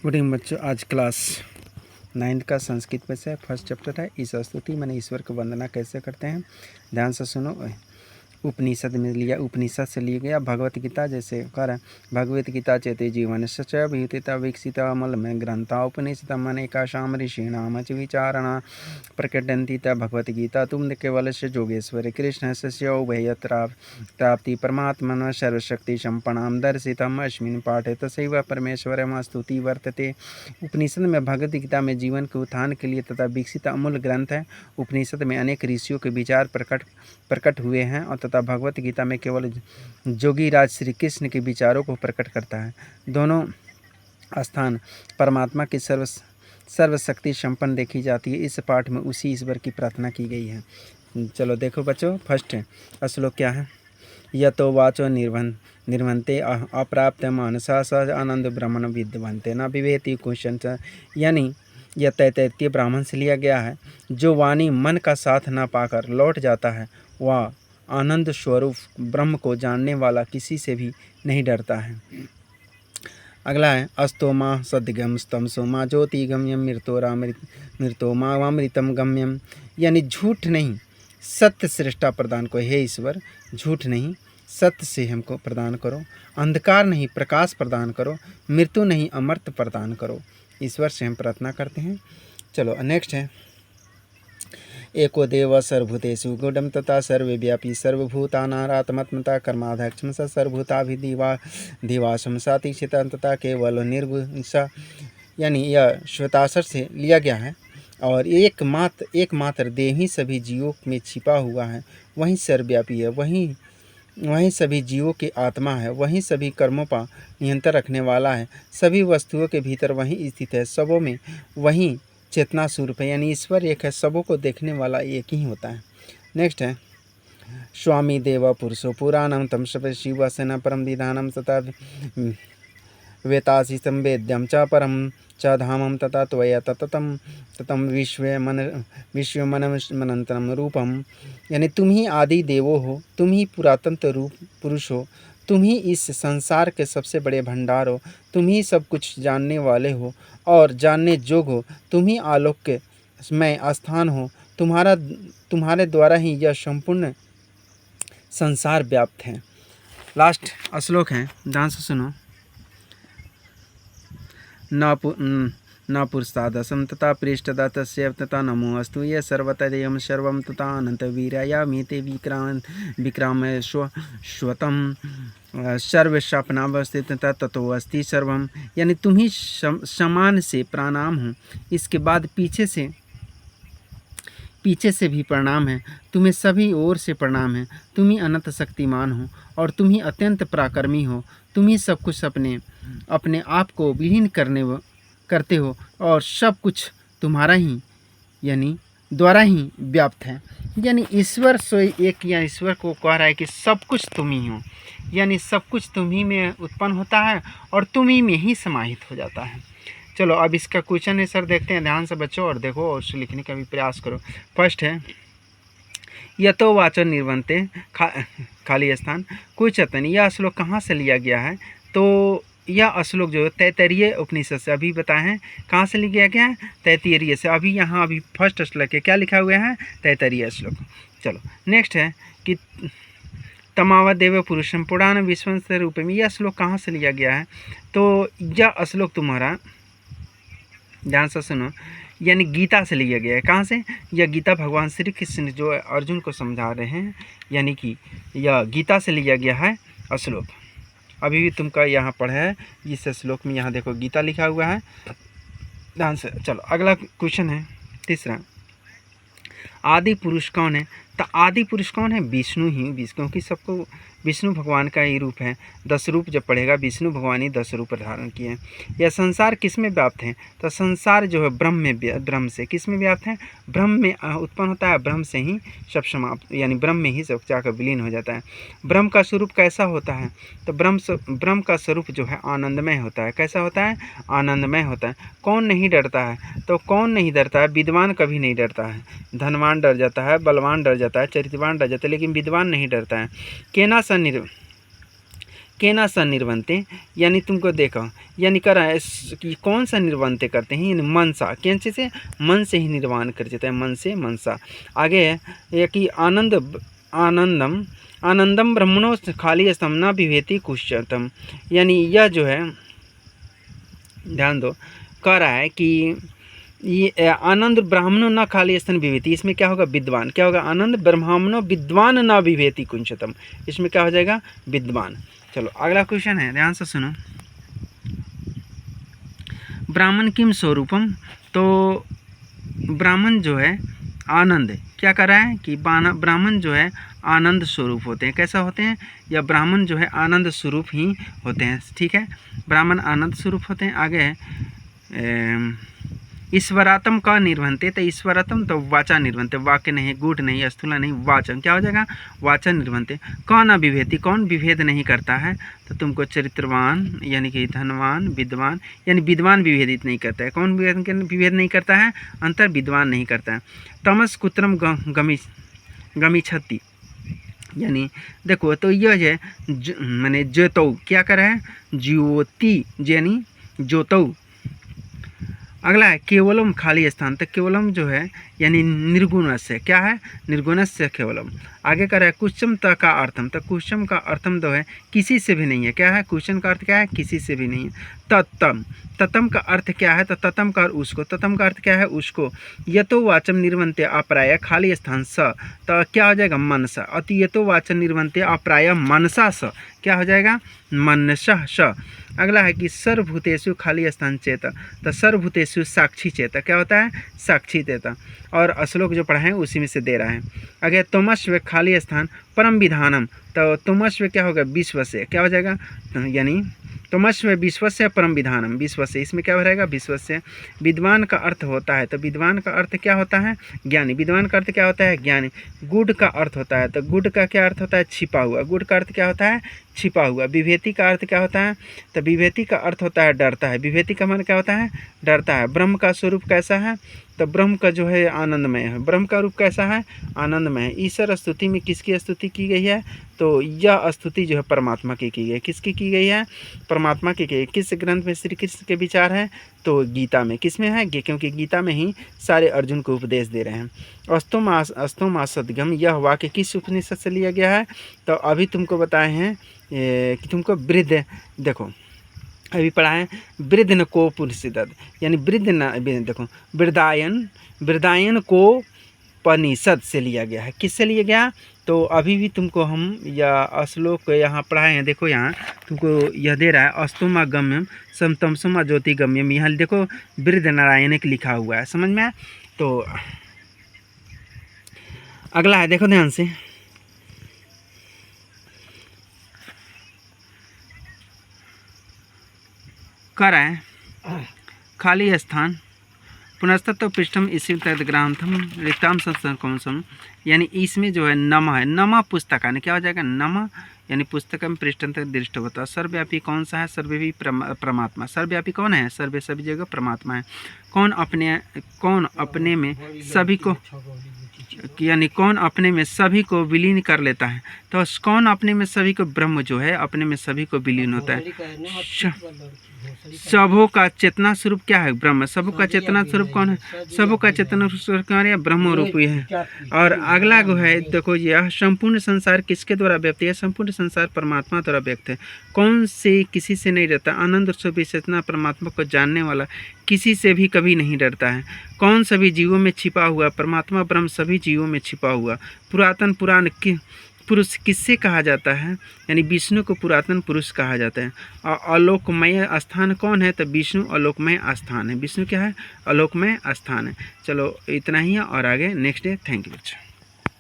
Good evening बच्चों। आज class 9 का संस्कृत में से फर्स्ट चैप्टर है। इस स्तुति मैंने ईश्वर को वंदना कैसे करते हैं, ध्यान से सुनो। उपनिषद में लिया, उपनिषद से लिया गया। भगवत गीता जैसे कर भगवत गीता चेते जीवन सच विहिता विकसित अमल में ग्रंथा उपनिषद अनेकाशाम ऋषीणाम च विचारणा प्रकटन्ति भगवत गीता तुम केवल से जोगेश्वर कृष्ण से प्राप्ति परमात्मन सर्वशक्ति संपन्नाम दर्शितम अस्मिन् पाठे तथैव परमेश्वरम स्तुति वर्तते। उपनिषद में भगवत गीता में जीवन के उत्थान के लिए तथा विकसित अमूल्य ग्रंथ है। उपनिषद में अनेक ऋषियों के विचार प्रकट हुए हैं और तथा भगवत गीता में केवल जोगीराज श्री कृष्ण के विचारों को प्रकट करता है। दोनों स्थान परमात्मा की सर्वशक्ति संपन्न देखी जाती है। इस पाठ में उसी ईश्वर की प्रार्थना की गई है। चलो देखो बच्चों, फर्स्ट श्लोक क्या है। यतो वाचो निर्वंते अप्राप्त मानसा स आनंद ब्रह्मण विद्वंते न विवेति क्वेश्चन, यानी यह तैतृय ब्राह्मण से लिया गया है। जो वाणी मन का साथ न पाकर लौट जाता है वह आनंद स्वरूप ब्रह्म को जानने वाला किसी से भी नहीं डरता है। अगला है अस्तोमा सद्गम स्तम सोमा ज्योति गम्यम मृतो मामृतम गम्यम, यानी झूठ नहीं सत्य श्रेष्ठा प्रदान को। हे ईश्वर, झूठ नहीं सत्य से हमको प्रदान करो, अंधकार नहीं प्रकाश प्रदान करो, मृत्यु नहीं अमर्त प्रदान करो। ईश्वर से हम प्रार्थना करते हैं। चलो नेक्स्ट है एको देव सर्वभूतेषु गूढ़ं तथा सर्वव्यापी सर्वभूतानारात्मता कर्माध्यक्षं स सर्वभूताभिदिवासं सातिक्षिता तथा केवल निर्गुणसा, यानी यह श्वेताक्षर से लिया गया है। और एकमात्र देह ही सभी जीवों में छिपा हुआ है, वहीं सर्वव्यापी है, वहीं सभी जीवों की आत्मा है, वहीं सभी कर्मों पर नियंत्रण रखने वाला है, सभी वस्तुओं के भीतर वहीं स्थित है, सबों में वहीं चेतना स्वरूप है, यानी ईश्वर एक है, सबों को देखने वाला एक ही होता है। नेक्स्ट है स्वामी देव पुरुषो पुराणम तम शिवसेना परम विधानम तथा वेतासी संवेद्यम च परम च धामम तथा त्वया ततम विश्वमनंतरम रूपम, यानी तुम ही आदि देवो हो, तुम ही पुरातन रूप पुरुष हो, तुम ही इस संसार के सबसे बड़े भंडार हो, तुम ही सब कुछ जानने वाले हो और जानने जोग हो, तुम ही आलोक के में स्थान हो, तुम्हारे द्वारा ही यह संपूर्ण संसार व्याप्त है। लास्ट श्लोक है, ध्यान से सुनो। न पुरुषादसम तथा पृष्ठदा तस्य तथा नमो अस्तु ये सर्वतदेयं सर्वं तथा अनंत वीर्यायामिते विक्राम स्वतम सर्वस्वप्नावस्थित ततो अस्ति सर्वम, यानी तुम ही समान से प्रणाम हो, इसके बाद पीछे से भी प्रणाम है, तुम्हें सभी ओर से प्रणाम है, तुम ही अनंत शक्तिमान हो और तुम ही अत्यंत पराक्रमी हो, तुम ही सब कुछ अपने आप को विलीन करते हो और सब कुछ तुम्हारा ही यानी द्वारा ही व्याप्त है। यानी ईश्वर सोई एक, या ईश्वर को कह रहा है कि सब कुछ तुम ही हो, यानी सब कुछ तुम ही में उत्पन्न होता है और तुम ही में ही समाहित हो जाता है। चलो अब इसका क्वेश्चन है सर, देखते हैं ध्यान से बच्चों और देखो और उसे लिखने का भी प्रयास करो। फर्स्ट है यतो वाचो निर्वंते खाली स्थान कुचतन, यह श्लोक कहाँ से लिया गया है? तो यह श्लोक जो तैतरीय उपनिषद से अभी बताए हैं कहाँ से लिया गया है, तैतरीय से। अभी फर्स्ट श्लोक है, क्या लिखा हुआ है? तैतरीय श्लोक। चलो नेक्स्ट है कि तमावदेव पुरुषम पुराण विश्वंस रूप में, यह श्लोक कहाँ से लिया गया है? तो यह श्लोक तुम्हारा ध्यान से सुनो, यानी गीता से लिया गया है। कहाँ से? यह गीता भगवान श्री कृष्ण जो अर्जुन को समझा रहे हैं, यानी कि यह गीता से लिया गया है श्लोक। अभी भी तुमका यहाँ पढ़ा है इस श्लोक में, यहाँ देखो गीता लिखा हुआ है, ध्यान से। चलो अगला क्वेश्चन है तीसरा, आदि पुरुष कौन है? तो आदि पुरुष कौन है? विष्णु ही, क्योंकि सबको विष्णु भगवान का ही रूप है। 10 रूप जब पढ़ेगा, विष्णु भगवान ही 10 रूप धारण किए हैं। यह संसार किस में व्याप्त है? तो संसार जो है ब्रह्म से। किस में व्याप्त है? ब्रह्म में उत्पन्न होता है, ब्रह्म से ही सब समाप्त, यानी ब्रह्म में ही सब जाकर विलीन हो जाता है। ब्रह्म का स्वरूप कैसा होता है? तो ब्रह्म का स्वरूप जो है आनंदमय होता है। कैसा होता है? आनंदमय होता है। कौन नहीं डरता है? तो कौन नहीं डरता है? विद्वान कभी नहीं डरता है। धनवान डर जाता है, बलवान डर जाता है, चरित्रवान डर जाता है, लेकिन विद्वान नहीं डरता है। केना सा निर्वंते, यानी तुमको देखो यानी कर रहा है कि कौन सा निर्वंते करते हैं, यानी मनसा, कैसे से, मन से ही निर्वाण कर देता है, मन से मनसा। आगे है ये कि आनंदम ब्रह्मणो खाली स्तम न विभेति कुशतम, यानी यह जो है ध्यान दो, कह रहा है कि ये आनंद ब्राह्मणों न खाली स्तन विभेति, इसमें क्या होगा विद्वान, क्या होगा आनंद ब्राह्मणों विद्वान न विभेति कुंचतम, इसमें क्या हो जाएगा विद्वान। चलो अगला क्वेश्चन है, ध्यान से सुनो। ब्राह्मण किम स्वरूपम, तो ब्राह्मण जो है आनंद, क्या कर रहा है कि ब्राह्मण जो है आनंद स्वरूप होते हैं, कैसा होते हैं, या ब्राह्मण जो है आनंद स्वरूप ही होते हैं, ठीक है, ब्राह्मण आनंद स्वरूप होते हैं। आगे है ईश्वरात्म का निर्वंते, तो ईश्वरात्म तो वाचा निर्वंते, वाक्य नहीं, गूढ़ नहीं, स्थूला नहीं, वाचन, क्या हो जाएगा वाचा निर्वंते। कौन अविभेदी, कौन विभेद नहीं करता है, तो तुमको चरित्रवान यानी कि धनवान, विद्वान, यानी विद्वान विभेदित नहीं करता है, कौन विभेद नहीं करता है, अंतर विद्वान नहीं करता है। तमस कुत्रम गमिछति, यानी देखो तो यह है मैंने ज्योतौ, क्या कर रहा है ज्योति, यानी ज्योतौ। अगला है केवलम खाली स्थान, तो केवलम जो है यानी निर्गुण से, क्या है निर्गुण से केवलम। आगे कर रहा है कुशम त का अर्थम, तो कुशम का अर्थम तो है किसी से भी नहीं है, क्या है कुशम का अर्थ क्या है किसी से भी नहीं है। तत्तम, ततम का अर्थ क्या है, तो ततम का उसको, ततम का अर्थ क्या है उसको। यतो वाचम निर्वंते अप्राय खाली स्थान स, तो क्या हो जाएगा मनसा, अति यतो वाचम निर्वंते अप्राय मनसा स, क्या हो जाएगा मनसा स। अगला है कि सर्वभूतेषु खाली स्थान चेत, तो सर्वभूतेषु साक्षी चेत, क्या होता है साक्षी चेत, और श्लोक जो पढ़ा है उसी में से दे रहा है। अगर तुमस्व खाली स्थान परम विधानम, तो तुमस्व क्या होगा विश्व से, क्या हो जाएगा यानी तुमस्व विश्व से परम विधानम, विश्व से, इसमें क्या हो रहेगा विश्व से। विद्वान का अर्थ होता है, तो विद्वान का अर्थ क्या होता है ज्ञानी, विद्वान का अर्थ क्या होता है ज्ञानी। गुड का अर्थ होता है, तो गुड का क्या अर्थ होता है छिपा हुआ, गुड का अर्थ क्या होता है छिपा हुआ। विभेति का अर्थ क्या होता है, तो विभेति का अर्थ होता है डरता है, विभेति का मन क्या होता है डरता है। ब्रह्म का स्वरूप कैसा है, तो ब्रह्म का जो है आनंदमय है, ब्रह्म का रूप कैसा है आनंदमय है। ईश्वर स्तुति में किसकी स्तुति की गई है, तो यह स्तुति जो है परमात्मा की गई है, किसकी की गई है परमात्मा की गई है। किस ग्रंथ में श्री कृष्ण के विचार हैं, तो गीता में, किस में है क्योंकि गीता में ही सारे अर्जुन को उपदेश दे रहे हैं। अस्तोमा सदगम, यह वाक्य किस उपनिषद से लिया गया है, तो अभी तुमको बताए हैं कि तुमको वृद्ध, देखो अभी पढ़ा है वृद्ध न को पुनिषद, यानी वृद्ध न देखो वृद्धायन को उपनिषद से लिया गया है, किससे लिया गया, तो अभी भी तुमको हम या श्लोक यहाँ पढ़ाए हैं। देखो यहाँ तुमको यह दे रहा है अस्तोमा गम्यम समतमसुमा ज्योति गम्यम, यहाँ देखो वृद्ध नारायण लिखा हुआ है, समझ में आया। तो अगला है देखो ध्यान से, कर रहा है खाली स्थान पुनस्तत्व पृष्ठम इसी तदग्रांथम रिक्ताम संस्थान कौनसम, यानी इसमें जो है नम है, नमा पुस्तक है, क्या हो जाएगा नमा, यानी पुस्तकम पृष्ठम तक दृष्ट होता है। सर्वव्यापी कौन सा है, सर्वव्यापी परमात्मा, सर्वव्यापी कौन है सर्वे सभी जगह परमात्मा है। कौन अपने में सभी को, यानी कौन अपने में सभी को विलीन कर लेता है, तो कौन अपने में सभी को, ब्रह्म जो है अपने में सभी को विलीन होता है। सबों का चेतना स्वरूप क्या है ब्रह्म, सबों का चेतना स्वरूप कौन है, सबों का चेतना स्वरूप कौन है ब्रह्म रूप ही है। और अगला जो है देखो यह संपूर्ण संसार किसके द्वारा व्यक्त है, संपूर्ण संसार परमात्मा द्वारा व्यक्त है। कौन से किसी से नहीं डरता, आनंद स्वरूप चेतना परमात्मा को जानने वाला किसी से भी कभी नहीं डरता है। कौन सभी जीवों में छिपा हुआ, परमात्मा ब्रह्म सभी जीवों में छिपा हुआ। पुरातन पुराण की पुरुष किससे कहा जाता है, यानी विष्णु को पुरातन पुरुष कहा जाता है। और आलोकमय स्थान कौन है, तो विष्णु आलोकमय स्थान है, विष्णु क्या है आलोकमय स्थान है। चलो इतना ही है और आगे नेक्स्ट डे। थैंक यू बच्चा।